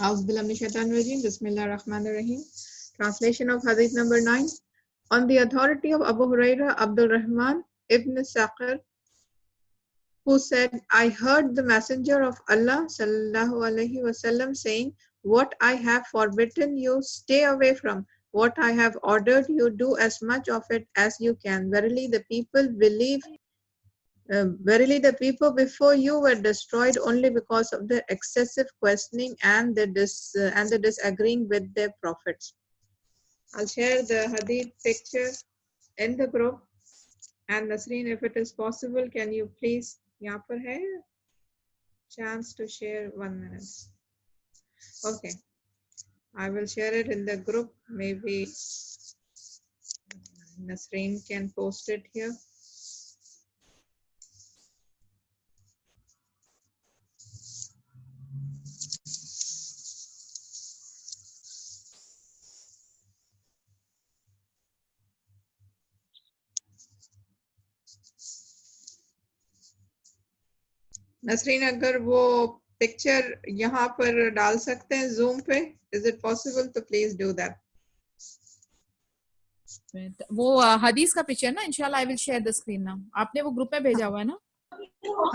A'udhu billahi minash shaitanir rajeem. Bismillahir Rahmanir Rahim. Translation of Hadith number 9. On the authority of Abu Huraira Abdul Rahman ibn Saqir, who said, I heard the Messenger of Allah sallallahu alaihi wasallam saying, what I have forbidden you, stay away from. What I have ordered you, do as much of it as you can. Verily the people before you were destroyed only because of their excessive questioning and the disagreeing with their prophets. I'll share the hadith picture in the group. And Nasreen, if it is possible, can you please, यहाँ पर है chance to share 1 minute. Okay, I will share it in the group. Maybe Nasreen can post it here. Nasreen अगर वो picture यहाँ पर डाल सकते हैं Zoom पे, is it possible to please do that? वो हदीस का पिक्चर ना, इंशाल्लाह I will share the screen now. आपने वो ग्रुप में भेजा हुआ है ना?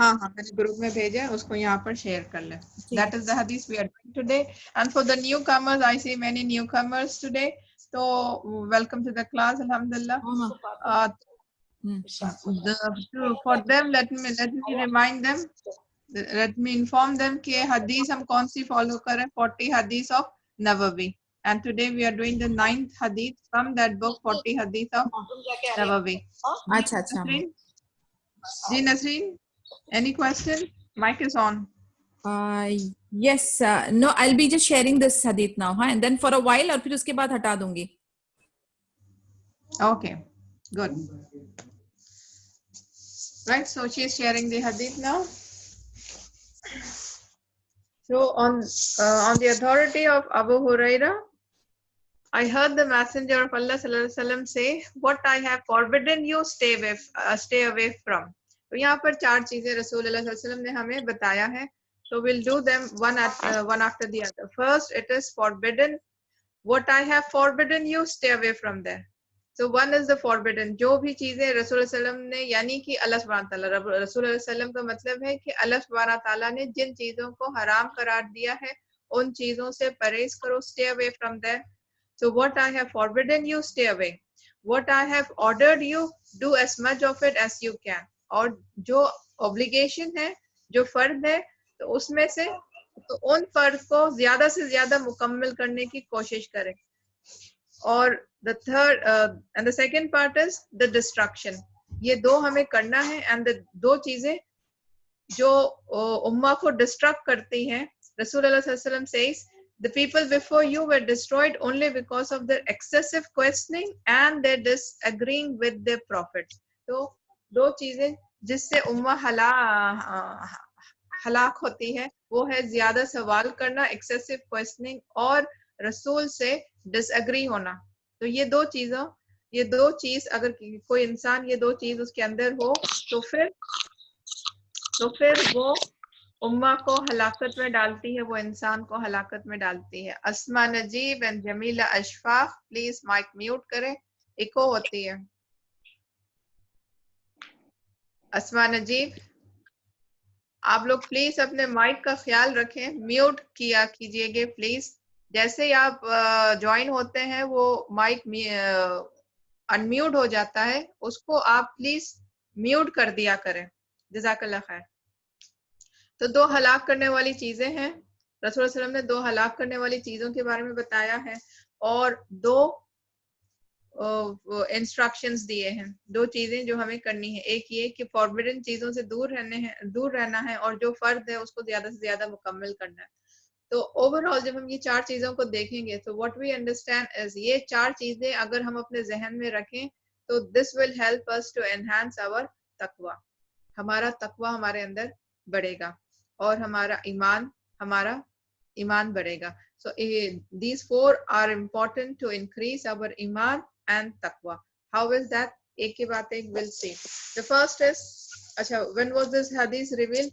हाँ मैंने ग्रुप में भेजा है, उसको यहाँ पर शेयर कर ले. That is the hadith we are doing today. And for the newcomers, I see many newcomers today. So welcome to the class, alhamdulillah. For them, let me remind them. Let me inform them कि hadith हम कौन सी follow करें, 40 hadith of Nawawi. And today we are doing the 9th hadith from that book, 40 hadith of Nawawi. अच्छा. जी Nasreen, any question? Mic is on. Yes, no, I'll be just sharing this hadith now, and then for a while और फिर उसके बाद हटा दूंगी. Okay, good. Right, so she is sharing the hadith now. So on the authority of Abu Huraira, I heard the Messenger of Allah sallallahu alaihi wasallam say, what I have forbidden you, stay away from. तो यहाँ पर 4 चीजें रसूल अल्लाह सल्लल्लाहु अलैहि वसल्लम ने हमें बताया है. So we'll do them one after the other. First, it is forbidden. What I have forbidden you, stay away from there. So one is the forbidden. जो भी चीजें रसूल सल्लम ने, यानी कि अल्लाह सुब्हान ताला, रसूल सल्लम का मतलब है कि अल्लाह सुब्हान ताला ने जिन चीजों को हराम करार दिया है, उन चीजों से परहेज करो, stay away from there. So what I have forbidden you, stay away. What I have ordered you, do as much of it as you can. और जो obligation है, जो फर्ज है, तो उसमें से तो उन फर्ज को ज्यादा से ज्यादा मुकम्मल करने की कोशिश करें. और the third and the second part is the destruction. ये दो हमें करना है. and the दो चीजें जो उम्मा को डिस्ट्रक्ट करती हैं, रसूल अल्लाह सल्लल्लाहु अलैहि वसल्लम says, the people before you were destroyed only because of their excessive questioning and their disagreeing with their prophets. तो दो चीजें जिससे उम्मा हलाक होती है, वो है ज्यादा सवाल करना, excessive questioning, और रसूल से डिसएग्री होना. तो ये दो चीज अगर कोई इंसान ये दो चीज उसके अंदर हो, तो फिर वो उम्मा को हलाकत में डालती है, वो इंसान को हलाकत में डालती है. Asma Najib and Jamila Ashfaq, please mic mute करें, इको होती है. अस्मा नजीब, आप लोग प्लीज अपने माइक का ख्याल रखें, म्यूट किया कीजिएगा प्लीज. जैसे ही आप ज्वाइन होते हैं वो माइक अनम्यूट हो जाता है, उसको आप प्लीज म्यूट कर दिया करें. जज़ाकल्लाह खैर. तो दो हलाक करने वाली चीजें हैं. रसूल सल्लल्लाहु अलैहि वसल्लम ने दो हलाक करने वाली चीजों के बारे में बताया है और दो इंस्ट्रक्शंस दिए हैं. दो चीजें जो हमें करनी है, एक ये कि फॉरबिडन चीजों से दूर रहना है और जो फर्ज है उसको ज्यादा से ज्यादा मुकम्मल करना है. तो ओवरऑल जब हम ये 4 चीजों को देखेंगे तो व्हाट वी अंडरस्टैंड इज, ये 4 चीजें अगर हम अपने जहन में रखें तो this will help us to enhance our तकवा. हमारा तकवा हमारे अंदर बढ़ेगा और हमारा ईमान बढ़ेगा. So these 4 are important to increase our iman and taqwa. How is that? एक के बाद एक we'll see. The first is, when was this hadith revealed?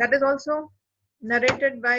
That is also narrated by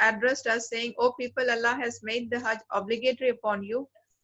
addressed us saying, O people, Allah has made the Hajj obligatory upon you.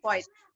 quiet.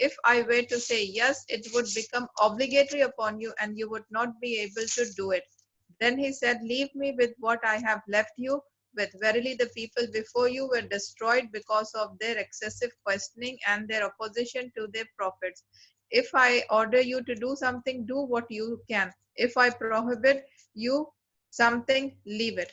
if I were to say yes, it would become obligatory upon you and you would not be able to do it. Then he said, leave me with what I have left you with. Verily the people before you were destroyed because of their excessive questioning and their opposition to their prophets. If I order you to do something, do what you can. If I prohibit you something, leave it.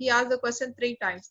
He asked the question 3 times.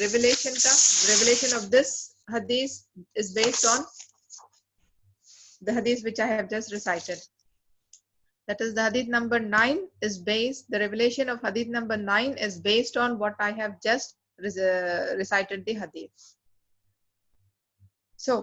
revelation of this hadith is based on the hadith which I have just recited. That is the hadith number 9 is based, the revelation of hadith number 9 is based on what I have just recited the hadith. So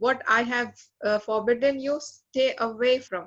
what I have forbidden you, stay away from.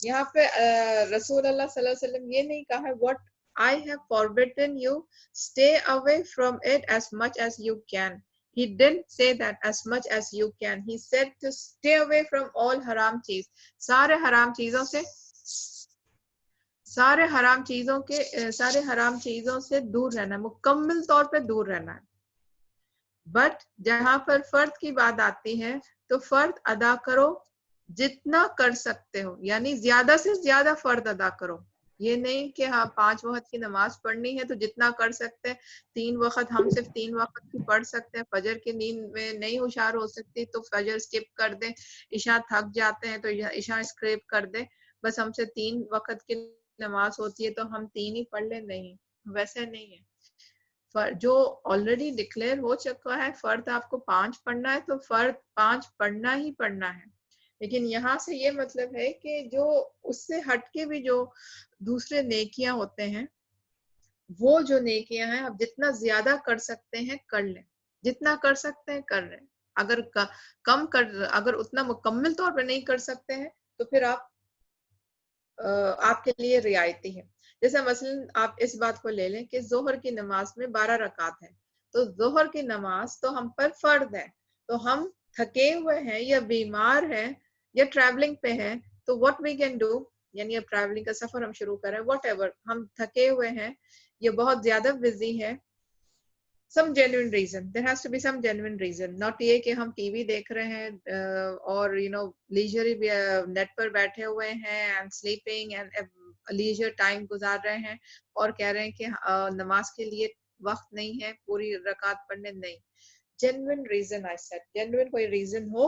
यहाँ पे रसूल अल्लाह सल्लल्लाहु अलैहि वसल्लम ये नहीं कहा है what I have forbidden you, stay away from it as much as you can. He didn't say that as much as you can. He said to stay away from all haram चीज, सारे हराम चीजों से, सारे हराम चीजों से दूर रहना, मुकम्मल तौर पे दूर रहना है. बट जहां पर फर्द की बात आती है तो फर्द अदा करो जितना कर सकते हो, यानी ज्यादा से ज्यादा फर्द अदा करो. ये नहीं कि हाँ 5 वक्त की नमाज पढ़नी है तो जितना कर सकते हैं, 3 वक्त, हम सिर्फ 3 वक्त की पढ़ सकते हैं, फजर की नींद में नहीं होशियार हो सकती तो फजर स्किप कर दें, इशा थक जाते हैं तो इशा स्किप कर दें, बस हमसे 3 वक्त की नमाज होती है तो हम 3 ही पढ़ ले. नहीं, वैसे नहीं है. जो ऑलरेडी डिक्लेयर हो चुका है फर्द आपको 5 पढ़ना है तो फर्द 5 पढ़ना ही पढ़ना है. लेकिन यहाँ से ये मतलब है कि जो उससे हटके भी जो दूसरे नेकियां होते हैं, वो जो नेकियां हैं आप जितना ज्यादा कर सकते हैं कर लें, जितना कर सकते हैं कर लें. अगर कम कर, अगर उतना मुकम्मल तौर पर नहीं कर सकते हैं तो फिर आप आपके लिए रियायती है. जैसे मसलन आप इस बात को ले लें कि जोहर की नमाज में 12 रकात है, तो जोहर की नमाज तो हम पर फर्द है, तो हम थके हुए हैं या बीमार हैं या ट्रैवलिंग पे हैं तो व्हाट वी कैन डू, यानी अब ट्रैवलिंग का सफर हम शुरू करें, व्हाटएवर, हम थके हुए हैं या बहुत ज्यादा बिजी है, some genuine reason, there has to be some genuine reason, not ये कि हम टीवी देख रहे हैं और leisurely नेट पर बैठे हुए हैं and sleeping and leisure time गुजार रहे हैं और कह रहे हैं कि नमाज के लिए वक्त नहीं है पूरी रकात पढ़ने. नहीं, genuine reason, I said genuine कोई reason हो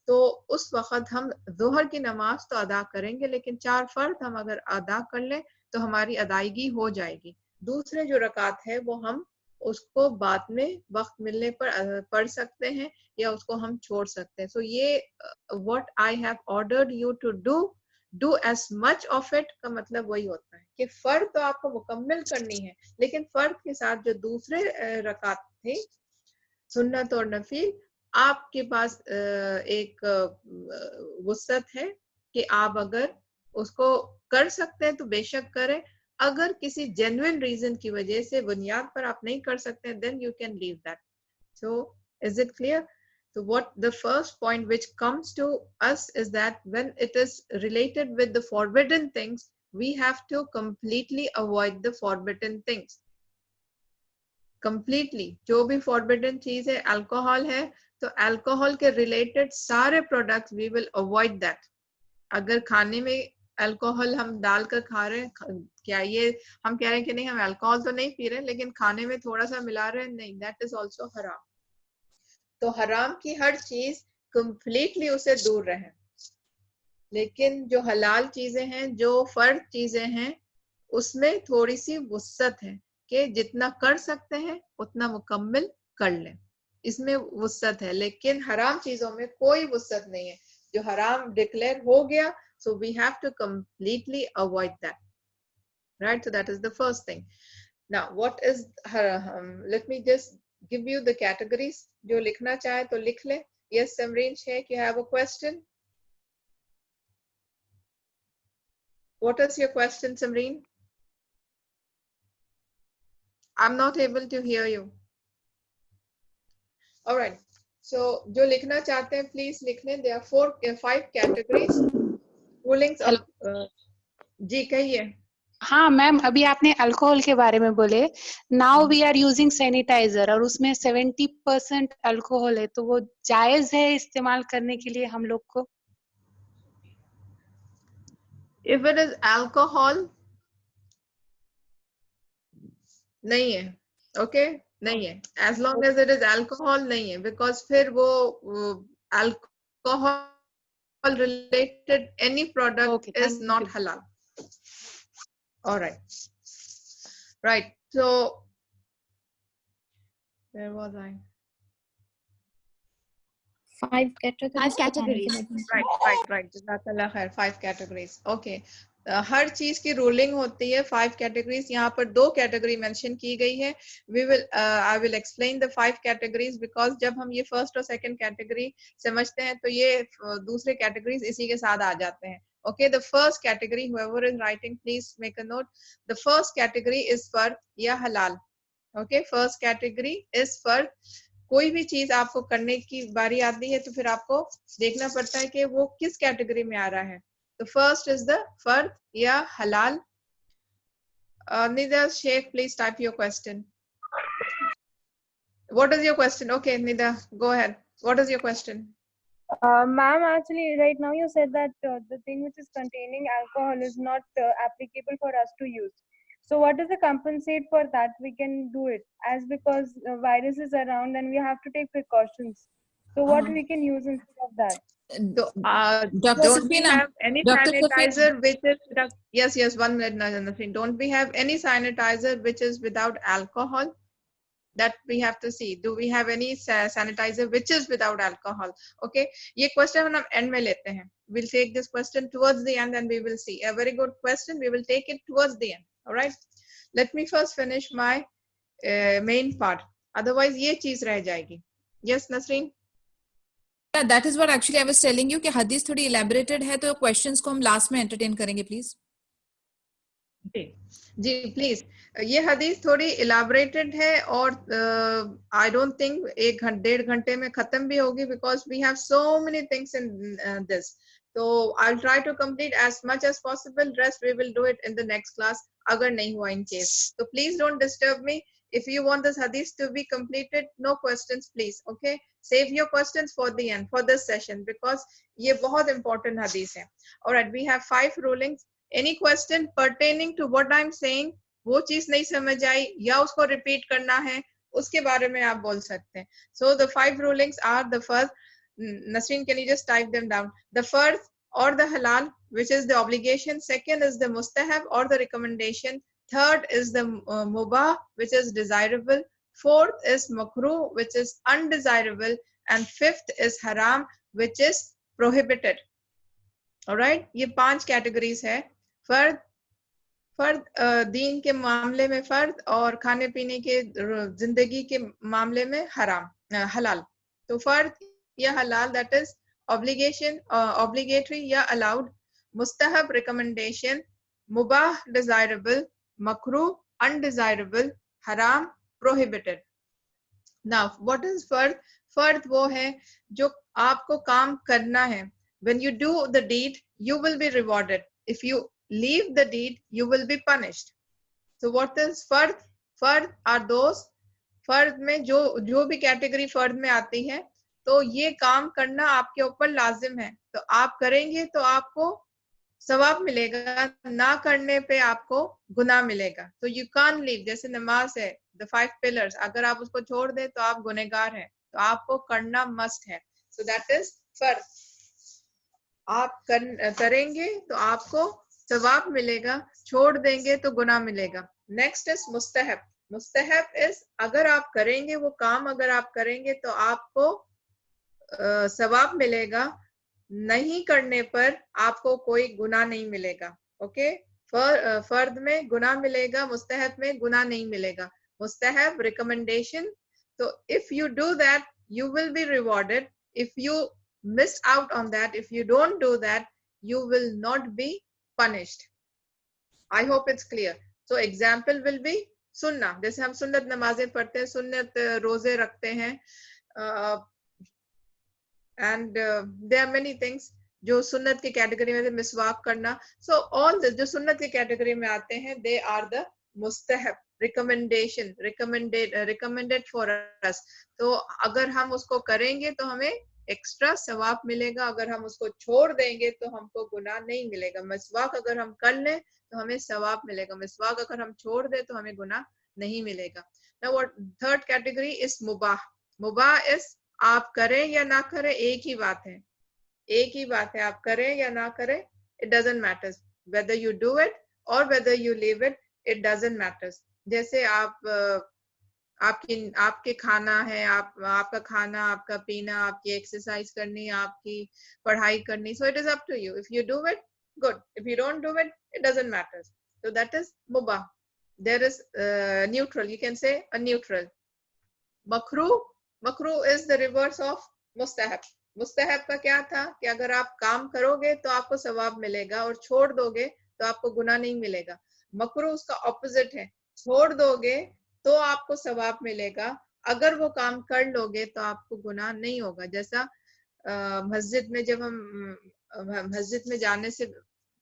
तो उस वक्त हम जोहर की नमाज तो अदा करेंगे, लेकिन 4 फर्द हम अगर अदा कर लें तो हमारी अदायगी हो जाएगी. दूसरे जो रकात है वो हम उसको बाद में वक्त मिलने पर पढ़ सकते हैं या उसको हम छोड़ सकते हैं. सो ये what I have ordered you to do as much of it का मतलब वही होता है कि फर्द तो आपको मुकम्मल करनी है, लेकिन फर्द के साथ जो दूसरे रकात थे सुन्नत और नफील, आपके पास एक वुसअत है कि आप अगर उसको कर सकते हैं तो बेशक करें, अगर किसी जेन्युइन रीजन की वजह से बुनियाद पर आप नहीं कर सकते then you can leave that. So is it clear? So what the first point which comes to us is that when it is related with the forbidden things, we have to completely avoid the forbidden things. Completely. जो भी forbidden चीज है, alcohol है तो alcohol के related सारे products we will avoid that. अगर खाने में अल्कोहल हम डालकर खा रहे हैं, क्या ये हम कह रहे हैं कि नहीं हम अल्कोहल तो नहीं पी रहे लेकिन खाने में थोड़ा सा मिला रहे हैं, नहीं, दैट इज आल्सो हराम. तो हराम की हर चीज कंप्लीटली उसे दूर रहें. लेकिन जो हलाल चीजें हैं, जो फर्द चीजें हैं, उसमें थोड़ी सी वुसअत है कि जितना कर सकते हैं उतना मुकम्मल कर लें, इसमें वुसअत है. लेकिन हराम चीजों में कोई वुसअत नहीं है. जो हराम डिक्लेयर हो गया, so we have to completely avoid that, right? So that is the first thing. Now what is let me just give you the categories. जो लिखना चाहे तो लिख ले. Yes, Samreen Sheikh, you have a question? What is your question, Samreen? I'm not able to hear you. All right, so जो लिखना चाहते हैं प्लीज लिख लें. There are 5 categories. Rulings of जी कहिए. हाँ मैम, अभी आपने अल्कोहल के बारे में बोले. Now we are using sanitizer और उसमें 70% अल्कोहल है, तो वो जायज है इस्तेमाल करने के लिए हम लोग को? If it is alcohol, नहीं है. Okay, नहीं है. As long as it is alcohol, नहीं है, because फिर वो alcohol related any product is not halal. All right, so where was I? 5 categories. Right. Jazakallah khair. 5 categories. Okay. हर चीज की रूलिंग होती है. 5 categories. यहाँ पर 2 category mention की गई है. I will explain the 5 categories because जब हम ये first और second category समझते हैं तो ये दूसरे categories इसी के साथ आ जाते हैं. Okay, the first category, whoever is writing, please make a note. The first category is fard ya halal. Okay, first category is fard. कोई भी चीज आपको करने की बारी आती है तो फिर आपको देखना पड़ता है कि वो किस कैटेगरी में आ रहा है. The first is the fard ya halal. Nida Sheikh, please type your question. What is your question? Okay, Nida, go ahead. What is your question? Ma'am, actually, right now you said that the thing which is containing alcohol is not applicable for us to use. So, what is the compensate for that? We can do it as because virus is around and we have to take precautions. So, what we can use instead of that? So, Dr. don't we Safina, have any Dr. sanitizer which is without, yes, 1 minute, Nasreen. Don't we have any sanitizer which is without alcohol? That we have to see. Do we have any sanitizer which is without alcohol? Okay, ये question हम end में लेते हैं. We'll take this question towards the end and we will see. A very good question. We will take it towards the end. All right. Let me first finish my main part. Otherwise ये चीज रह जाएगी. Yes, Nasreen? Yeah, that is what actually I was telling you कि hadith थोड़ी elaborated है तो questions को हम last में entertain करेंगे please. Ji please. ये हदीस थोड़ी इलाबरेटेड है और आई डोंट थिंक 1-1.5 घंटे में खत्म भी होगी because we have so many things in this. तो I will try to complete as much as possible. Rest we will do it in the next class अगर नहीं हुआ इन केस. तो please don't disturb me. If you want this hadith to be completed, no questions, please. Okay, save your questions for the end, for this session, because ये बहुत important hadith है. All right, we have 5 rulings. Any question pertaining to what I'm saying? वो चीज नहीं समझ आई या उसको repeat करना है, उसके बारे में आप बोल सकते हैं. So the 5 rulings are the first. Nasreen, can you just type them down? The first or the halal, which is the obligation. Second is the mustahab or the recommendation. Third is the mubah, which is desirable. Fourth is makruh, which is undesirable. And fifth is haram, which is prohibited. Alright, ये 5 categories है. फर्द दीन के मामले में फर्द और खाने पीने के जिंदगी के मामले में हलाल. तो फर्द या हलाल, that is obligation, obligatory या allowed. मुस्तहब, recommendation. मुबाह, desirable. makruh, undesirable. haram, prohibited. Now what is fard? Fard वो है जो आपको काम करना है. When you do the deed, you will be rewarded. If you leave the deed, you will be punished. So what is fard? Fard are those, फर्द में जो भी कैटेगरी फर्द में आती है, तो ये काम करना आपके ऊपर लाजिम है. तो आप करेंगे तो आपको सवाब मिलेगा, ना करने पे आपको गुनाह मिलेगा. तो यू कान लीव. जैसे नमाज है, the 5 pillars, अगर आप उसको छोड़ दे तो आप गुनहगार हैं. तो आपको करना मस्ट है. So that is फर्द. आप करेंगे तो आपको सवाब मिलेगा, छोड़ देंगे तो गुनाह मिलेगा. नेक्स्ट इज मुस्तहब. मुस्तहब इज अगर आप करेंगे वो काम, अगर आप करेंगे तो आपको सवाब मिलेगा, नहीं करने पर आपको कोई गुनाह नहीं मिलेगा. ओके, फर्द में गुनाह मिलेगा, मुस्तहब में गुनाह नहीं मिलेगा. मुस्तहब रिकमेंडेशन. तो if you do that you will be rewarded. If you miss out on that, if you don't do that, you will not be punished. I hope it's clear. So example will be सुन्ना. जैसे हम सुन्नत नमाजें पढ़ते हैं, सुन्नत रोजे रखते हैं, and there are many things जो सुन्नत की कैटेगरी में, मिसवाक करना. So all this जो सुन्नत की कैटेगरी में आते हैं, they are the मुस्तहब. recommendation, recommended for us. तो अगर हम उसको करेंगे तो हमें एक्स्ट्रा सवाब मिलेगा, अगर हम उसको छोड़ देंगे तो हमको गुनाह नहीं मिलेगा. मिसवाक अगर हम कर लें तो हमें सवाब मिलेगा, मिसवाक अगर हम छोड़ दें तो हमें गुनाह नहीं मिलेगा. Now what third category is मुबाह. मुबाह is आप करें या ना करें एक ही बात है, एक ही बात है. आप करें या ना करें, it doesn't matter. Whether you do it or whether you leave it, it doesn't matter. जैसे आपके खाना है, आपका खाना, आपका पीना, आपकी एक्सरसाइज करनी, आपकी पढ़ाई करनी. So it is up to you. If you do it, good. If you don't do it, it doesn't matter. So that is mubah. There is neutral. You can say a neutral. Makruh. Makruh is the reverse of mustahab. मुस्तहब का क्या था कि अगर आप काम करोगे तो आपको सवाब मिलेगा और छोड़ दोगे तो आपको गुनाह नहीं मिलेगा. मकरूह उसका ऑपोजिट है, छोड़ दोगे तो आपको सवाब मिलेगा, अगर वो काम कर लोगे तो आपको गुनाह नहीं होगा. जैसा मस्जिद में जब हम मस्जिद में जाने से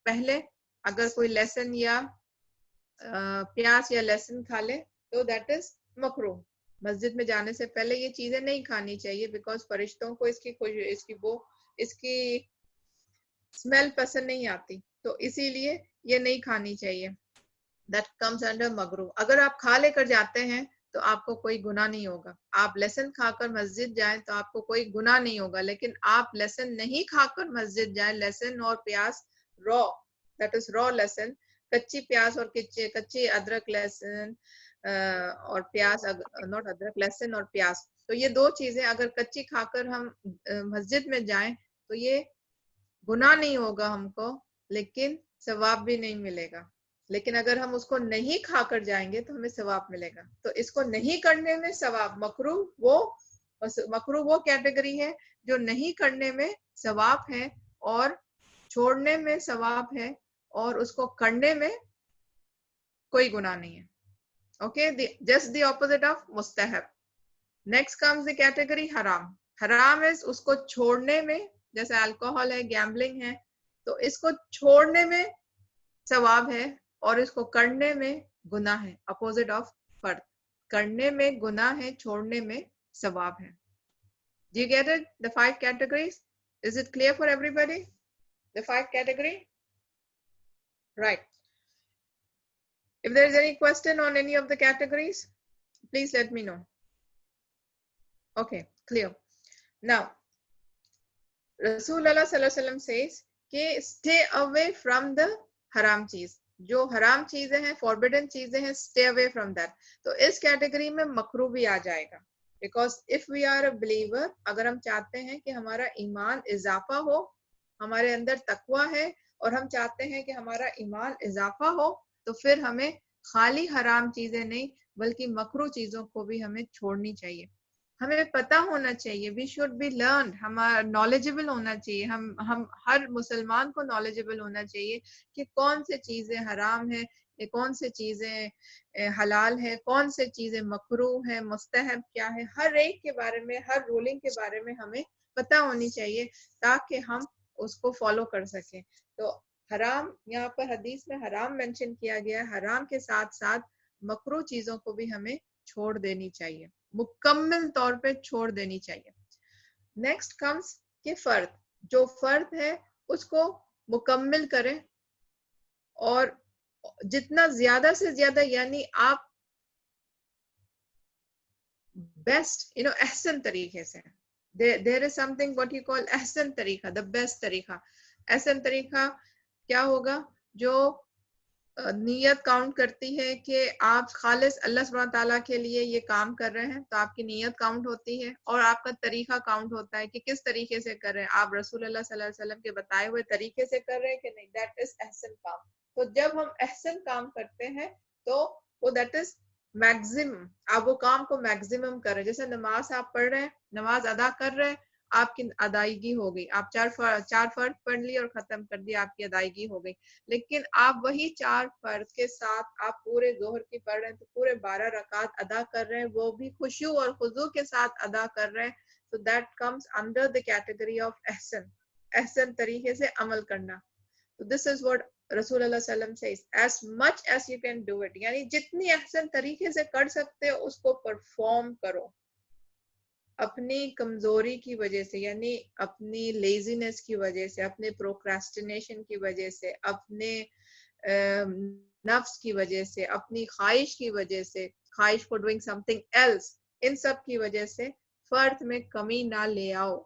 पहले अगर कोई लेसन या प्याज या लहसुन खा ले तो दैट इज मकरूह. मस्जिद में जाने से पहले ये चीजें नहीं खानी चाहिए बिकॉज फरिश्तों को इसकी स्मेल पसंद नहीं आती, तो इसीलिए ये नहीं खानी चाहिए. दैट कम्स अंडर मकरूह. अगर आप खा लेकर जाते हैं तो आपको कोई गुनाह नहीं होगा. आप लहसुन खाकर मस्जिद जाएं तो आपको कोई गुनाह नहीं होगा, लेकिन आप लहसुन नहीं खाकर मस्जिद जाएं, लहसुन और प्याज रॉ, दैट इज रॉ लहसुन, कच्ची प्याज और कच्ची अदरक लहसुन और प्याज, नॉट अदरक, लहसुन और प्याज, तो ये दो चीजें अगर कच्ची खाकर हम मस्जिद में जाएं तो ये गुनाह नहीं होगा हमको, लेकिन सवाब भी नहीं मिलेगा. लेकिन अगर हम उसको नहीं खाकर जाएंगे तो हमें सवाब मिलेगा. तो इसको नहीं करने में सवाब, मकरूह वो कैटेगरी है जो नहीं करने में सवाब है और छोड़ने में सवाब है और उसको करने में कोई गुनाह नहीं है. Okay, just the opposite of mustahab. Next comes the category haram. Haram is उसको छोड़ने में, जैसे अल्कोहल है, गैम्बलिंग है, तो इसको छोड़ने में सवाब है और इसको करने में गुनाह है. Opposite of फर्द, करने में गुनाह है, छोड़ने में सवाब है. Do you get it? The 5 categories? Is it clear for everybody? The 5 category? Right. If there is any question on any of the categories, please let me know. Okay, clear. Now, Rasulullah Sallallahu Alaihi Wasallam says कि stay away from the haram चीज. जो हराम चीजें हैं, forbidden चीजें हैं, stay away from that. तो इस कैटेगरी में मकरूह भी आ जाएगा. Because if we are a believer, अगर हम चाहते हैं कि हमारा ईमान इजाफा हो, हमारे अंदर तकवा है और हम चाहते हैं कि हमारा ईमान इजाफा हो, तो फिर हमें खाली हराम चीजें नहीं बल्कि मकरूह चीजों को भी हमें छोड़नी चाहिए. हमें पता होना चाहिए, वी शुड बी लर्न, हमारा नॉलेजेबल होना चाहिए. हम हर मुसलमान को नॉलेजेबल होना चाहिए कि कौन से चीजें हराम है, कौन से चीजें हलाल है, कौन से चीजें मकरूह है, मुस्तहब क्या है, हर एक के बारे में, हर रूलिंग के बारे में हमें पता होनी चाहिए ताकि हम उसको फॉलो कर सकें. तो हराम, यहाँ पर हदीस में हराम मेंशन किया गया है, हराम के साथ साथ मकरूह चीजों को भी हमें छोड़ देनी चाहिए, मुकम्मल तौर पे छोड़ देनी चाहिए. नेक्स्ट कम्स कि फर्द, जो फर्द है उसको मुकम्मल करें और जितना ज्यादा से ज्यादा, यानी आप बेस्ट एहसन तरीके से, there is something what you call Ehsan तरीका, the best तरीका. एहसन तरीका क्या होगा? जो नीयत काउंट करती है कि आप खालिस अल्लाह सुब्हान ताला के लिए ये काम कर रहे हैं, तो आपकी नीयत काउंट होती है और आपका तरीका काउंट होता है कि किस तरीके से कर रहे हैं, आप रसूलुल्लाह सल्लल्लाहु अलैहि वसल्लम के बताए हुए तरीके से कर रहे हैं कि नहीं. दैट इज एहसन काम. तो जब हम एहसन काम करते हैं तो वो दैट इज मैक्सिमम, आप वो काम को मैक्सिमम कर रहे हैं. जैसे नमाज आप पढ़ रहे हैं, नमाज अदा कर रहे हैं, आपकी अदायगी हो गई, आप चार फर्ज पढ़ ली और खत्म कर दिया, आपकी अदायगी हो गई. लेकिन आप वही 4 फर्ज के साथ आप पूरे जोहर की पढ़ रहे हैं तो पूरे 12 रकात अदा कर रहे हैं, वो भी खुशू और खुजू के साथ अदा कर रहे हैं. तो that comes under the category of एहसन, एहसन तरीके से अमल करना. तो दिस इज व्हाट रसूलुल्लाह सल्लल्लाहु अलैहि वसल्लम says, as much as you can do it, यानी जितनी एहसन तरीके से कर सकते हो उसको परफॉर्म करो. अपनी कमजोरी की वजह से, यानी अपनी लेजीनेस की वजह से, अपने प्रोक्रेस्टिनेशन की वजह से, अपने नफ्स की वजह से, अपनी ख्वाहिश की वजह से, ख्वाहिश फॉर डूइंग समथिंग एल्स, इन सब की वजह से फर्द में कमी ना ले आओ.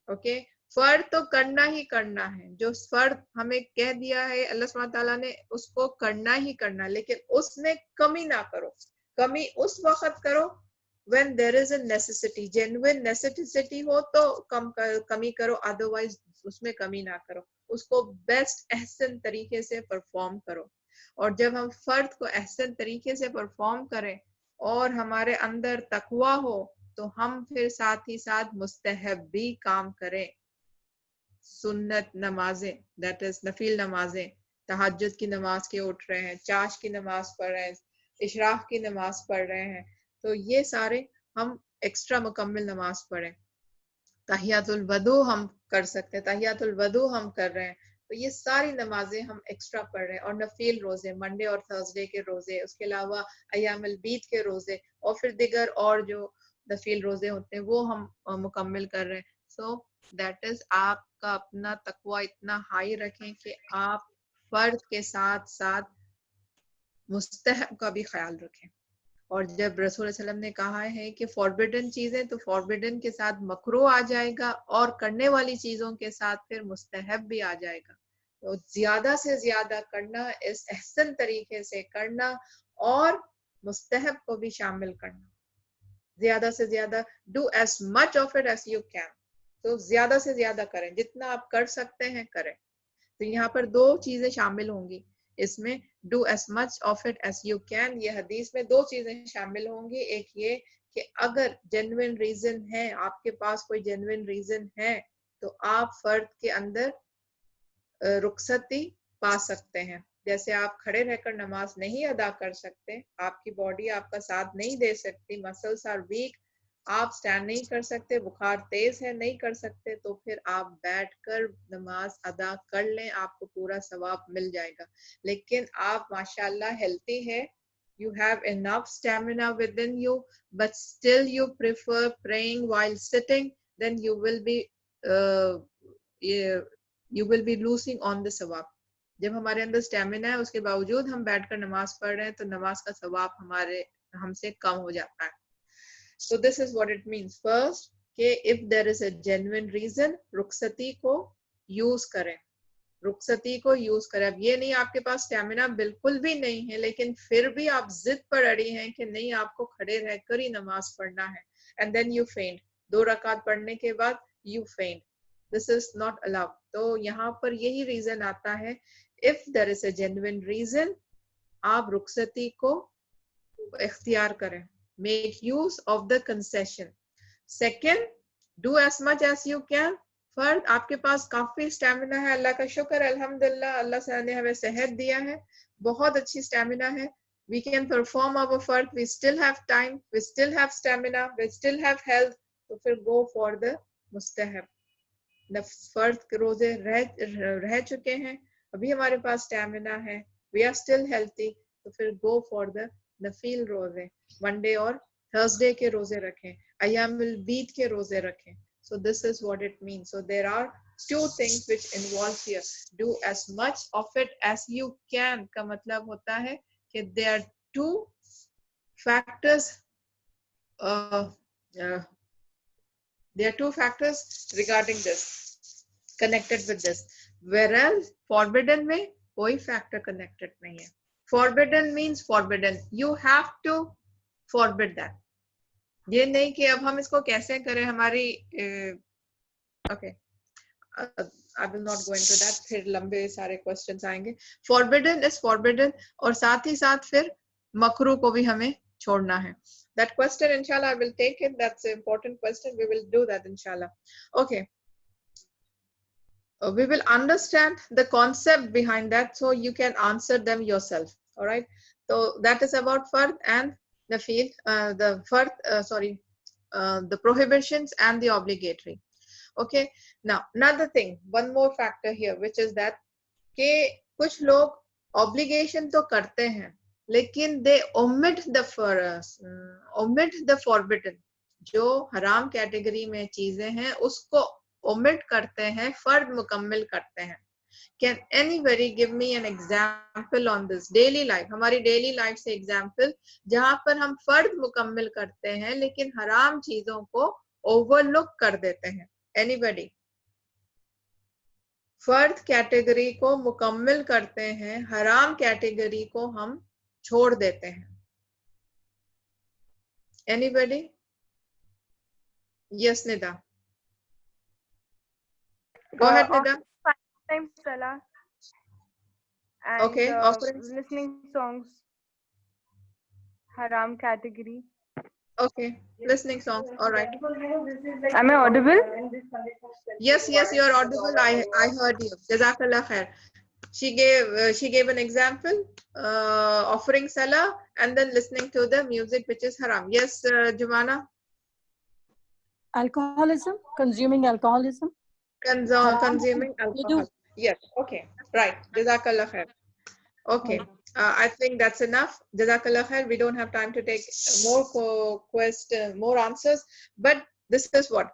ओके, फर्द तो करना ही करना है, जो फर्द हमें कह दिया है अल्लाह सुब्हान ताला ने, उसको करना ही करना, लेकिन उसमें कमी ना करो. कमी उस वक्त करो when there is a necessity, genuine necessity हो तो कमी करो, otherwise उसमें कमी ना करो, उसको बेस्ट एहसन तरीके से परफॉर्म करो. और जब हम फर्द को एहसन तरीके से परफॉर्म करें और हमारे अंदर तकवा हो तो हम फिर साथ ही साथ मुस्तहब भी काम करें. सुन्नत नमाजें, that is नफील नमाजें, तहज्जुद की नमाज के उठ रहे हैं, चाश की नमाज पढ़ रहे हैं, इशराक की नमाज पढ़ रहे हैं, तो ये सारे हम एक्स्ट्रा मुकम्मल नमाज पढ़ें. तहियातुल वदू हम कर सकते हैं, तहियातुल वदू हम कर रहे हैं, तो ये सारी नमाजें हम एक्स्ट्रा पढ़ रहे हैं. और नफील रोजे, मंडे और थर्सडे के रोजे, उसके अलावा अय्यामुल बीद के रोजे, और फिर दिगर और जो नफील रोजे होते हैं वो हम मुकम्मल कर रहे हैं. सो दैट इज, आपका अपना तकवा इतना हाई रखें कि आप फर्द के साथ साथ मुस्तहब का भी ख्याल रखें. और जब रसूल सल्लल्लाहु अलैहि वसल्लम ने कहा है कि फॉरबिडन चीजें, तो फॉरबिडन के साथ मकरू आ जाएगा और करने वाली चीजों के साथ फिर मुस्तहब भी आ जाएगा. तो ज्यादा से ज्यादा करना, इस अहसन तरीके से करना और मुस्तहब को भी शामिल करना. ज्यादा से ज्यादा do as much of it as you can. तो ज्यादा से ज्यादा करें, जितना आप कर सकते हैं करें. तो यहाँ पर दो चीजें शामिल होंगी इसमें, do as much of it as you can. ये हदीस में दो चीजें शामिल होंगी. एक ये कि अगर जेन्युइन रीजन है, आपके पास कोई जेन्युइन रीजन है, तो आप फर्द के अंदर रुखसती पा सकते हैं. जैसे आप खड़े रहकर नमाज नहीं अदा कर सकते, आपकी बॉडी आपका साथ नहीं दे सकती, मसल्स आर वीक, आप स्टैंड नहीं कर सकते, बुखार तेज है, नहीं कर सकते, तो फिर आप बैठकर नमाज अदा कर लें, आपको पूरा सवाब मिल जाएगा. लेकिन आप माशाल्लाह हेल्थी है, you have enough stamina within you, but still you prefer praying while sitting, then you will be losing on the sawab. जब हमारे अंदर स्टेमिना है, उसके बावजूद हम बैठकर नमाज पढ़ रहे हैं, तो नमाज का सवाब हमसे कम हो जाता है. So this is what it means. First, कि if there is a genuine reason, रुखसती को यूज करें, रुखसती को यूज करें. अब ये नहीं आपके पास स्टेमिना बिल्कुल भी नहीं है, लेकिन फिर भी आप जिद पर अड़ी हैं कि नहीं, आपको खड़े रहकर ही नमाज पढ़ना है, and then you faint. 2 रकात पढ़ने के बाद you faint. This is not allowed. तो यहाँ पर यही रीजन आता है, if there is a genuine reason, आप रुखसती को इख्तियार करें. Make use of the concession. Second, do as much as you can. फर्द आपके पास काफी स्टेमिना है, अल्लाह का शुक्र, अल्हम्दुलिल्लाह, अल्लाह ने हमें सेहत दिया है, बहुत अच्छी स्टेमिना है. We can perform our फर्द, we still have time, we still have stamina, we still have health. तो फिर go for the मुस्तहब. फर्द के रोजे रह चुके हैं, अभी हमारे पास स्टेमिना है, we are still healthy, तो फिर go for the नफील रोजे, मंडे और थर्सडे के रोजे रखें, अय्यामुल बीद के रोजे रखें. So this is what it means. So there are two things which involve here. Do as much of it as you can का मतलब होता है कि there are two factors. There are two factors regarding this, connected with this. Whereas forbidden में कोई factor connected नहीं है. Forbidden means forbidden. You have to forbid that. ये नहीं कि अब हम इसको कैसे करें, हमारी okay, I will not go into that, फिर लंबे सारे questions आएंगे. Forbidden is forbidden, और साथ ही साथ फिर मकरू को भी हमें छोड़ना है. That question inshallah I will take it. That's an important question. We will do that inshallah. Okay. We will understand the concept behind that, so you can answer them yourself. All right. So that is about fard and the field, the fard, the prohibitions and the obligatory. Okay. Now another thing, one more factor here, which is that कि कुछ लोग obligation तो करते हैं, लेकिन they omit the forbidden. जो हराम category में चीजें हैं उसको omit करते हैं, फर्द मुकम्मल करते हैं. Can anybody give me an example on this? Daily life, हमारी daily life से example जहाँ पर हम फर्द मुकम्मल करते हैं लेकिन हराम चीजों को overlook कर देते हैं. Anybody? फर्द कैटेगरी को मुकम्मल करते हैं, हराम कैटेगरी को हम छोड़ देते हैं. Anybody? Yes, Nida. Go ahead, Nida. Time salah and Okay, offering. listening songs, haram category. Okay, listening songs. All right. Am I audible? Yes, you are audible. I heard you. Jazakallah khair. She gave an example, offering salah and then listening to the music which is haram. Yes, Jumana. Alcoholism, consuming alcoholism. Consuming alcohol. Yes. Okay. Right. Jazakallah khair. Okay. I think that's enough. Jazakallah khair. We don't have time to take more answers. But this is what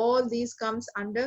all these comes under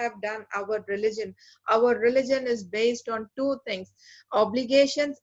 have done our religion. Our religion is based on two things, obligations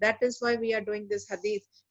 That is why we are doing this hadith,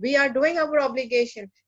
We are doing our obligation,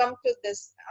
come to this,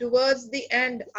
towards the end,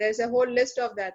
there's a whole list of that.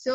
So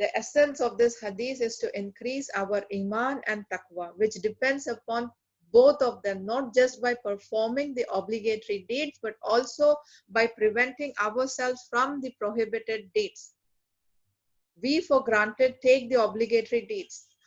the essence of this hadith is to increase our iman and taqwa, which depends upon both of them, not just by performing the obligatory deeds, but also by preventing ourselves from the prohibited deeds. We for granted take the obligatory deeds.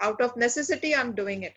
Out of necessity I'm doing it.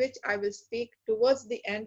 which I will speak towards the end,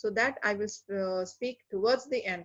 So that I will speak towards the end.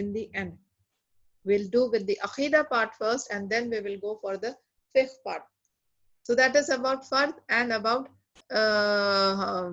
in the end. We'll do with the Aqidah part first and then we will go for the fiqh part. So that is about fard and about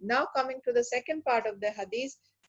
Now coming to the second part of the hadith,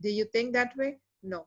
Do you think that way? No.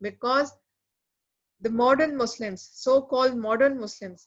Because the modern Muslims, so-called modern Muslims,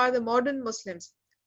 are the modern Muslims.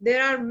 there are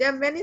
There are many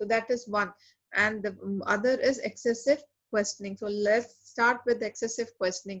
So that is one. And the other is excessive questioning. So let's start with excessive questioning.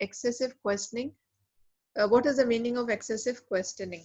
excessive questioning, what is the meaning of excessive questioning?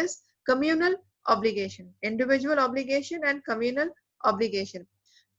is communal obligation. individual obligation and communal obligation.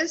is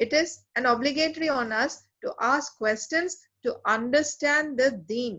it is an obligatory on us to ask questions to understand the deen.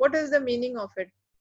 what is the meaning of it؟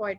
quiet.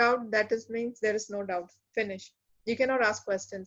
doubt, that is means there is no doubt, finish. you cannot ask questions.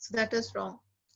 So that is wrong.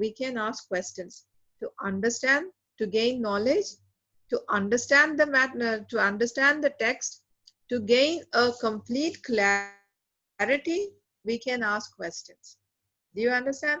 we can ask questions to understand, to gain knowledge, to understand the matter, to understand the text, to gain a complete clarity. We can ask questions. Do you understand?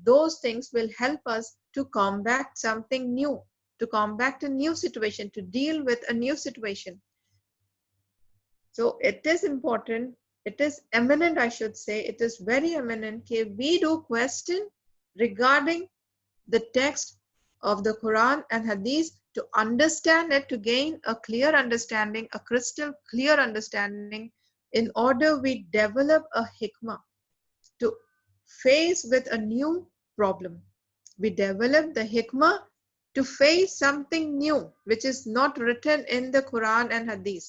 those things will help us to combat something new, to combat a new situation, to deal with a new situation. So it is important, it is eminent, I should say, it is very eminent that we do question regarding the text of the Quran and Hadith to understand it, to gain a clear understanding, a crystal clear understanding, in order we develop a hikmah to face with a new problem. We develop the hikmah to face something new which is not written in the Quran and Hadith.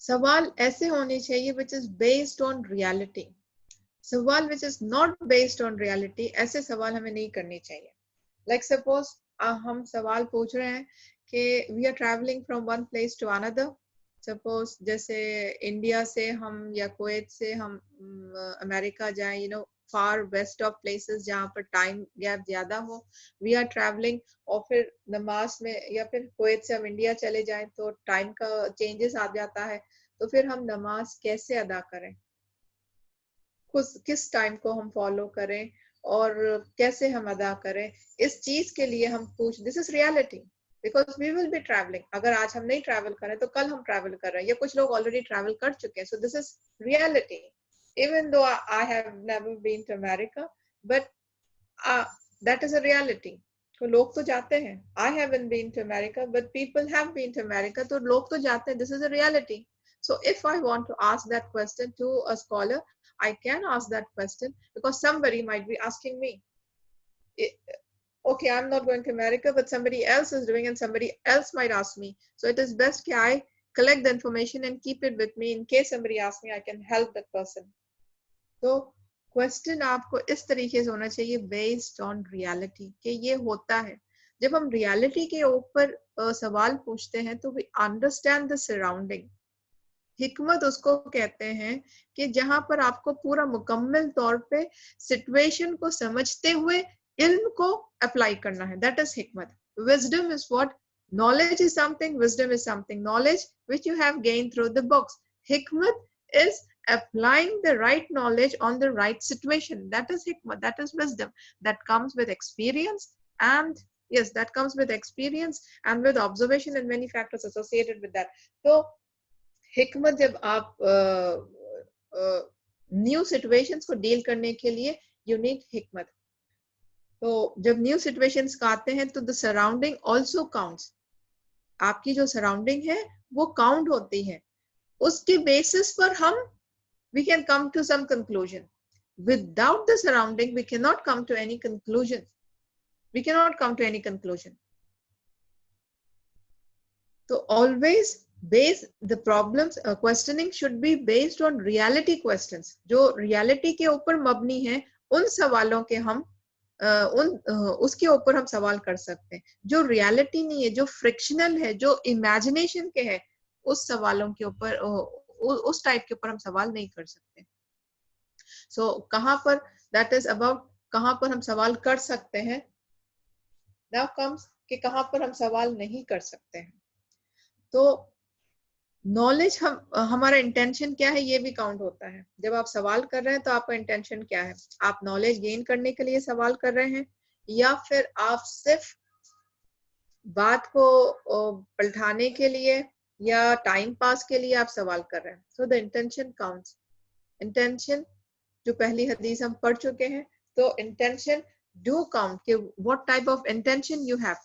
सवाल ऐसे होने चाहिए which is based on reality. सवाल which is not based on reality, ऐसे सवाल हमें नहीं करने चाहिए. Like suppose हम सवाल पूछ रहे हैं कि we are traveling from one place to another. Suppose जैसे इंडिया से हम या कुवैत से हम अमेरिका जाएं, you know, far west of places जहाँ पर टाइम गैप ज्यादा हो, we are traveling, और फिर नमाज में या फिर कुवैत से हम इंडिया चले जाएं तो टाइम का चेंजेस आ जाता है, तो फिर हम नमाज कैसे अदा करें, किस टाइम को हम फॉलो करें और कैसे हम अदा करें, इस चीज के लिए हम पूछ. This is reality because we will be travelling. अगर आज हम नहीं ट्रैवल करें तो कल हम ट्रैवल कर रहे हैं, या कुछ लोग ऑलरेडी ट्रैवल कर चुके हैं. So this is reality. Even though I have never been to America, but that is a reality. तो लोग तो जाते हैं. I haven't been to America but people have been to America. तो लोग तो जाते हैं. This is a reality. So if I want to ask that question to a scholar, I can ask that question because somebody might be asking me. Okay, I'm not going to America, but somebody else is doing, and somebody else might ask me. So it is best that I collect the information and keep it with me in case somebody asks me, I can help that person. So question आपको इस तरीके से होना चाहिए based on reality कि ये होता है. जब हम reality के ऊपर सवाल पूछते हैं तो we understand the surrounding. हिकमत उसको कहते हैं कि जहां पर आपको पूरा मुकम्मल तौर पे सिचुएशन को समझते हुए इल्म को अप्लाई करना है. दैट इज हिकमत. Wisdom is what? Knowledge is something, wisdom is something. Knowledge which you have gained through the books. हिकमत is applying the right knowledge on the right situation. That is hikmah, that is wisdom, that comes with experience, and yes, that comes with experience and with observation and many factors associated with that. So हिकमत जब आप new situations को deal करने के लिए you need हिकमत. तो जब न्यू सिचुएशंस का आते हैं तो द सराउंडिंग आल्सो काउंट्स. आपकी जो सराउंडिंग है वो काउंट होती है. उसके बेसिस पर हम we can come to some conclusion. Without the surrounding we can not come to any conclusion. We can not come to any conclusion. तो always base the problems questioning should be based on reality questions. जो reality के ऊपर मबनी है उन सवालों के हम उसके ऊपर हम सवाल कर सकते हैं. जो reality नहीं है, जो frictional है, जो imagination के है, उस सवालों के ऊपर उस टाइप के ऊपर हम सवाल नहीं कर सकते. so कहाँ पर that is about कहाँ पर हम सवाल कर सकते हैं. now comes कि कहाँ पर हम सवाल नहीं कर सकते हैं. तो नॉलेज हमारा इंटेंशन क्या है ये भी काउंट होता है. जब आप सवाल कर रहे हैं तो आपका इंटेंशन क्या है? आप नॉलेज गेन करने के लिए सवाल कर रहे हैं या फिर आप सिर्फ बात को पलटाने के लिए या टाइम पास के लिए आप सवाल कर रहे हैं. So the intention counts. Intention जो पहली हदीस हम पढ़ चुके हैं, तो इंटेंशन डू काउंट कि what type of intention you have,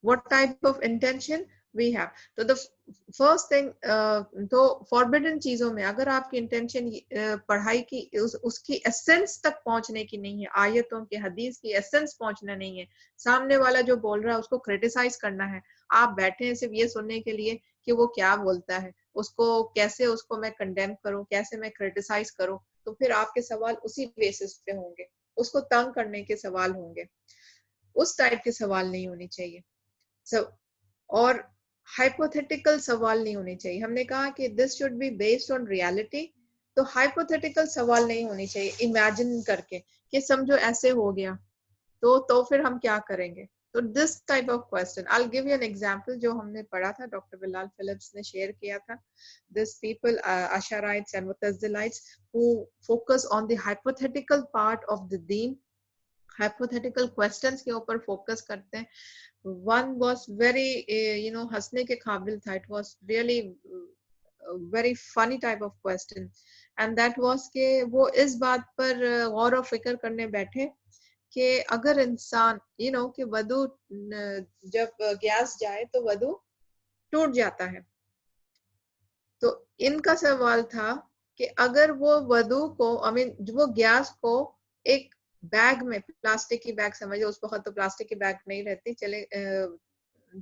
what type of intention we have. तो the first thing तो forbidden चीजों में अगर आपकी intention पढ़ाई की उसकी एसेंस तक पहुंचने की नहीं है, आयतों की हदीस की एसेंस पहुंचना नहीं है, सामने वाला जो बोल रहा है उसको क्रिटिसाइज करना है, आप बैठे हैं सिर्फ ये सुनने के लिए कि वो क्या बोलता है, उसको कैसे उसको मैं कंडेम करूं, कैसे मैं क्रिटिसाइज करूं, तो फिर आपके सवाल उसी बेसिस पे होंगे, उसको तंग करने के सवाल होंगे. उस टाइप के सवाल नहीं होने चाहिए. और हाइपोथेटिकल सवाल नहीं होने चाहिए. हमने कहा कि this should be based on reality. तो हाइपोथेटिकल सवाल नहीं होने चाहिए इमेजिन करके कि समझो ऐसे हो गया तो फिर हम क्या करेंगे. तो this type of question I will give you an example जो हमने पढ़ा था, डॉक्टर बिलाल फिलिप्स ने शेयर किया था. This people Asharites and Mutazilites who focus on the hypothetical part of the दीन. हाइपोथेटिकल क्वेश्चंस के ऊपर फोकस करते हैं. One was very हंसने के काबिल था. It was really a very funny type of question, and that was कि वो इस बात पर गौर और फिक्र करने बैठे कि अगर इंसान कि वदू जब गैस जाए तो वदू टूट जाता है. तो इनका सवाल था कि अगर वो वदू को वो गैस को एक बैग में, प्लास्टिक की बैग समझो, उस वक्त तो प्लास्टिक की बैग नहीं रहती, चले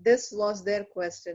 This was their question.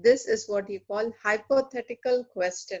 This is what you call hypothetical question,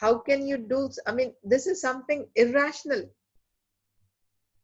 How can you do, I mean, this is something irrational.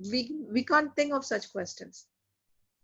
we can't think of such questions.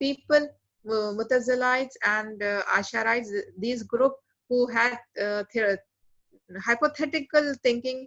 people, Mutazilites and Asharites, these group who had hypothetical thinking,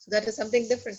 So that is something different.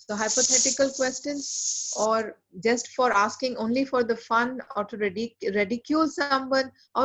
So hypothetical questions, or just for asking only for the fun or to ridicule someone, or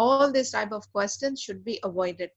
all this type of questions should be avoided.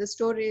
the story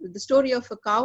the story of a cow.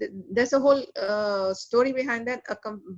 there's a whole story behind that, a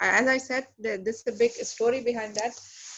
As I said, this is a big story behind that.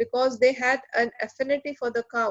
because they had an affinity for the cow.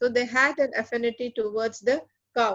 So they had an affinity towards the cow.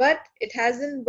but it hasn't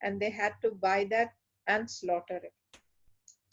and they had to buy that and slaughter it.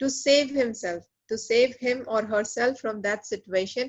to save him or herself from that situation,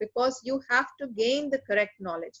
because you have to gain the correct knowledge.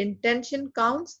intention counts.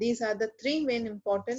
These are the three main important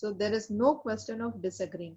So there is no question of disagreeing.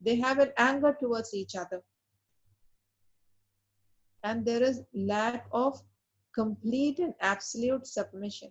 They have an anger towards each other. And there is lack of complete and absolute submission.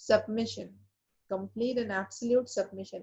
submission, complete and absolute submission.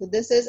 So this is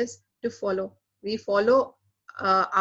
is to follow. We follow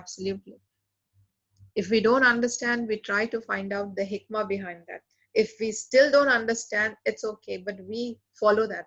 absolutely. If we don't understand, we try to find out the hikmah behind that. If we still don't understand, it's okay, but we follow that.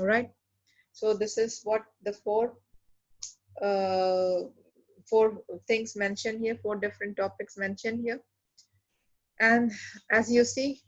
Alright? So this is what the four things mentioned here, 4 different topics mentioned here. And as you see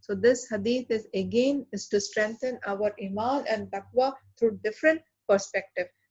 So this hadith is again is to strengthen our iman and taqwa through different perspective.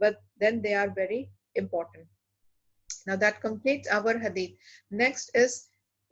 but then they are very important. Now that completes our hadith. Next is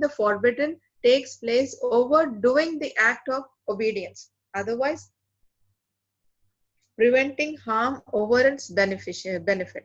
the forbidden takes place over doing the act of obedience. Otherwise, preventing harm over its benefit.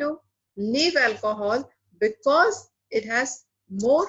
to leave alcohol because it has more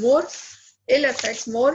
more ill effects, more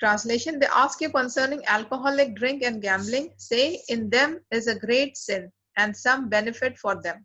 Translation: They ask you concerning alcoholic drink and gambling. Say, in them is a great sin and some benefit for them.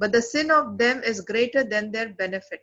But the sin of them is greater than their benefit.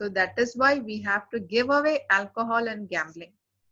So that is why we have to give away alcohol and gambling.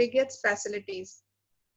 begets facilities,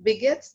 begets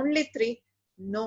only 3. No.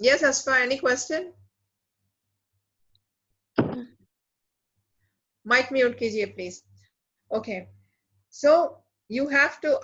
Yes, Asfa, any question? Mic mute kijiye please. Okay. So you have to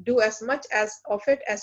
Do as much as of it as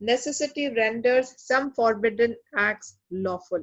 necessity renders some forbidden acts lawful.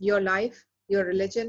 your life, your religion,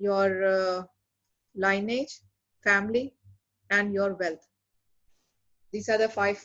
your lineage, family and your wealth. These are the 5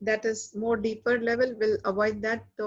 that is more deeper level, we'll avoid that. So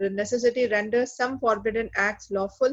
necessity renders some forbidden acts lawful.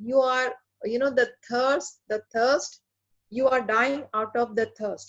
you are the thirst you are dying out of the thirst.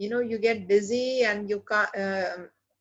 you get dizzy and you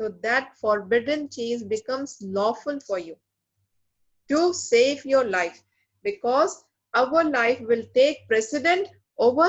So that forbidden cheese becomes lawful for you to save your life, because our life will take precedent over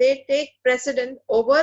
they take precedent over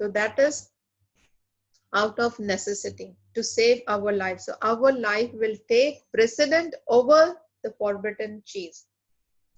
So that is out of necessity, to save our life. So our life will take precedent over the forbidden cheese.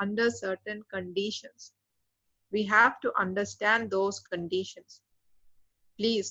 under certain conditions. We have to understand those conditions. Please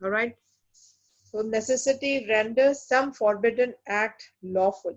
Alright? So necessity renders some forbidden act lawful.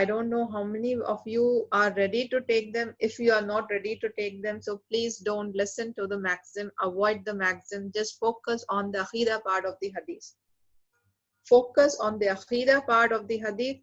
I don't know how many of you are ready to take them. If you are not ready to take them, so please don't listen to the maxim, avoid the maxim, just focus on the aqidah part of the hadith. Focus on the aqidah part of the hadith.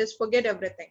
just forget everything.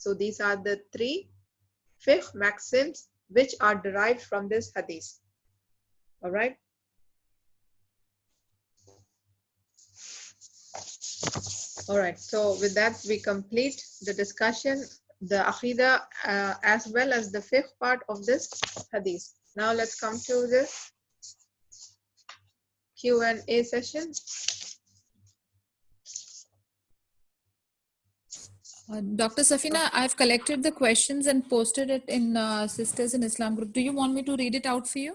So these are the 3 fiqh maxims which are derived from this hadith. All right. All right. So with that, we complete the discussion, the aqidah as well as the fiqh part of this hadith. Now let's come to the Q&A session. Dr. Safina, I've collected the questions and posted it in Sisters in Islam group. Do you want me to read it out for you?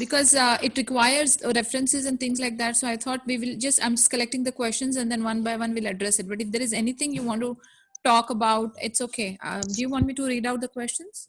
Because it requires references and things like that. So I thought I'm just collecting the questions and then one by one we'll address it. But if there is anything you want to talk about, it's okay. Do you want me to read out the questions?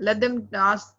Let them ask.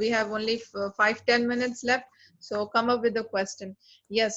We have only 5-10 minutes left. So come up with the question. Yes.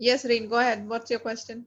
Yes, Reen, go ahead. What's your question?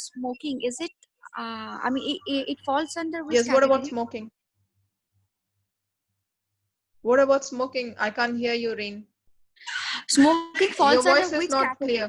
smoking, is it I mean it falls under which Yes, category? what about smoking? What about smoking? I can't hear you, Reen. Smoking falls Your voice under is which not category? clear.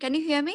Can you hear me?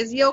Is your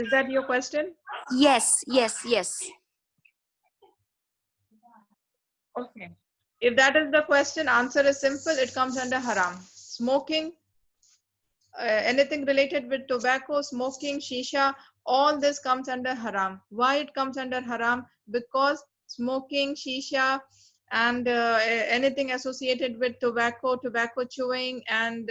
Is that your question? Yes. Okay. If that is the question, answer is simple. It comes under haram. Smoking, anything related with tobacco, smoking, shisha, all this comes under haram. Why it comes under haram? Because smoking, shisha, and anything associated with tobacco chewing, and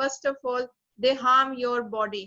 first of all, they harm your body.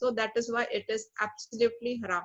So that is why it is absolutely haram.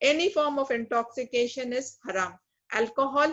Any form of intoxication is haram. Alcohol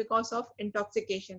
because of intoxication.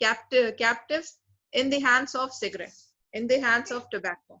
captives in the hands of cigarette, in the hands of tobacco.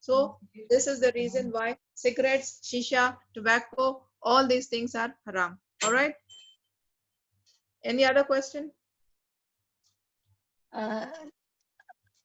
So this is the reason why cigarettes, shisha, tobacco, all these things are haram. All right? Any other question?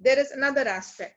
there is another aspect.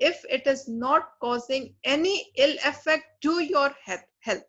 if it is not causing any ill effect to your health.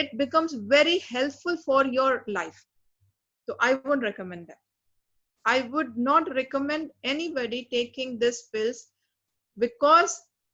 it becomes very helpful for your life. So I won't recommend that. I would not recommend anybody taking this pills because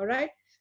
alright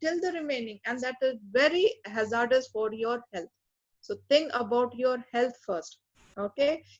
till the remaining and that is very hazardous for your health. So think about your health first. Okay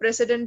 precedent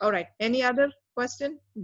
alright any other question?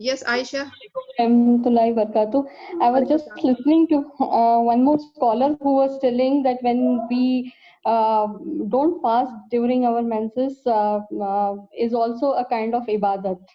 Yes, Aisha. I was just listening to one more scholar who was telling that when we don't fast during our menses is also a kind of ibadat.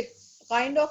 It's kind of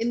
In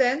than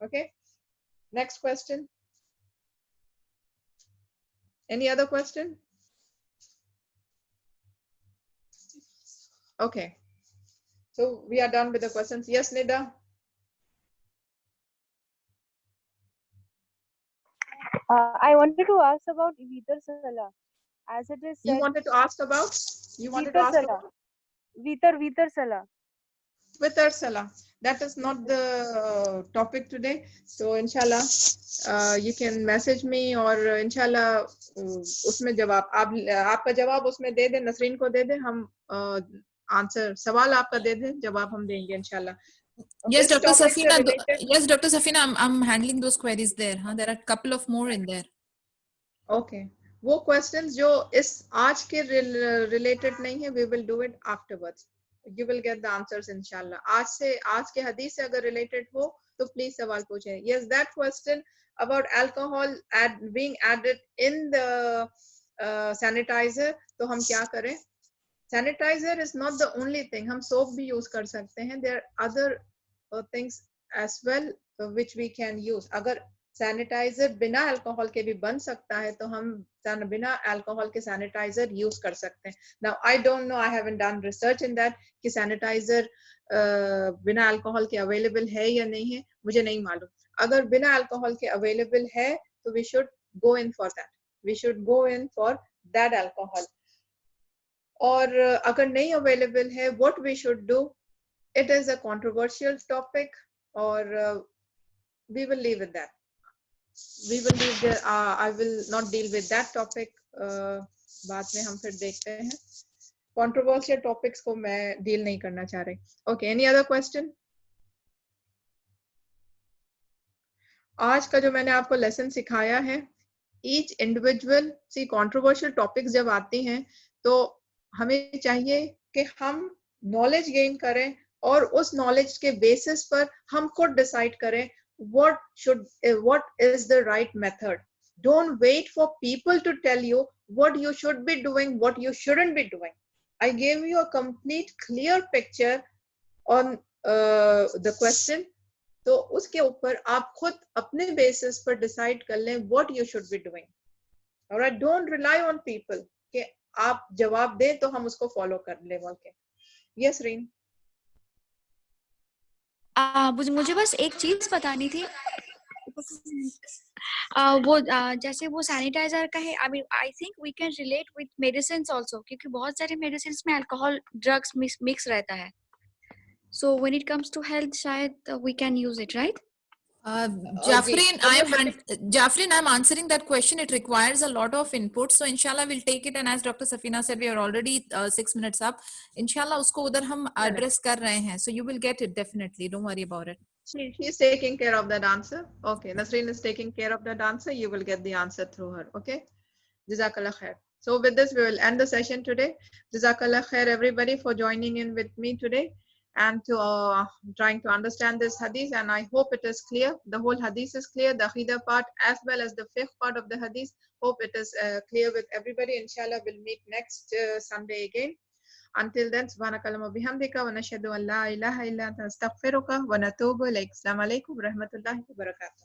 Okay, next question. Any other question? Okay, so we are done with the questions. Yes, Nida. I wanted to ask about Vitar Salah. As it is You said, wanted to ask about? You wanted to Vitar ask Salah. about Vitar Salah. Twitter Salah. That is not the topic today. So inshallah, you can message me और inshallah उसमें जवाब आपका जवाब उसमें दे दें, नसरीन को दे दें, हम आंसर सवाल आपका दे दें, जवाब हम देंगे इंशाल्लाह. Yes, This Dr. topic से Safina. related. Yes, Dr. Safina, I'm handling those queries there. Huh? There are a couple of more in there. Okay. वो questions जो इस आज के related नहीं है, we will do it afterwards. You will get the answers inshallah. आज के हदीस से अगर related हो तो please सवाल पूछें. Yes, that question about alcohol being added in the sanitizer, तो हम क्या करें? Sanitizer is not the only thing. हम soap भी use कर सकते हैं. There are other things as well which we can use. अगर सैनिटाइजर बिना अल्कोहल के भी बन सकता है तो हम बिना अल्कोहल के सैनिटाइजर यूज कर सकते हैं. Now I don't know, I haven't done research in that कि सैनिटाइजर बिना अल्कोहल के अवेलेबल है या नहीं है, मुझे नहीं मालूम. अगर बिना अल्कोहल के अवेलेबल है तो we should go in for that, we should go in for that alcohol. और अगर नहीं अवेलेबल है, what we should do, it is a controversial topic और we will leave it that. We will leave the, I will not deal with that topic. बाद में हम फिर देखते हैं. Controversial topics को मैं deal नहीं करना चाह रही. Okay, any other question? आज का जो मैंने आपको lesson सिखाया है, each individual, see controversial topics जब आती हैं तो हमें चाहिए कि हम knowledge gain करें और उस knowledge के basis पर हम खुद decide करें what is the right method. Don't wait for people to tell you what you should be doing, what you shouldn't be doing. I gave you a complete clear picture on the question. तो उसके ऊपर आप खुद अपने basis पर decide कर लें what you should be doing. Alright, don't rely on people कि आप जवाब दें तो हम उसको follow कर लें बोल के. Yes, Reen. मुझे बस एक चीज बतानी थी. वो जैसे वो सैनिटाइजर का है, I mean I think we can relate with medicines also, क्योंकि बहुत सारे मेडिसिन्स में अल्कोहल ड्रग्स मिक्स रहता है. So when it comes to health शायद we can use it, right? Jafrin, I'm answering that question. It requires a lot of input. So inshallah we'll take it. And as Dr. Safina said, we are already 6 minutes up. Inshallah usko udhar hum address kar rahe hain. So you will get it definitely. Don't worry about it. She's taking care of that answer. Okay, Nasreen is taking care of that answer. You will get the answer through her. Okay. Jazakallah khair. So with this, we will end the session today. Jazakallah khair everybody for joining in with me today and to trying to understand this hadith, and I hope it is clear. The whole hadith is clear, the aqidah part as well as the fiqh part of the hadith. Hope it is clear with everybody. Inshallah we'll meet next Sunday again. Until then, subhanakallahumma bihamdika wa nashhadu an la ilaha illa anta astaghfiruka wa natubu ilaik. Assalamu alaikum wa rahmatullahi wa barakatuh.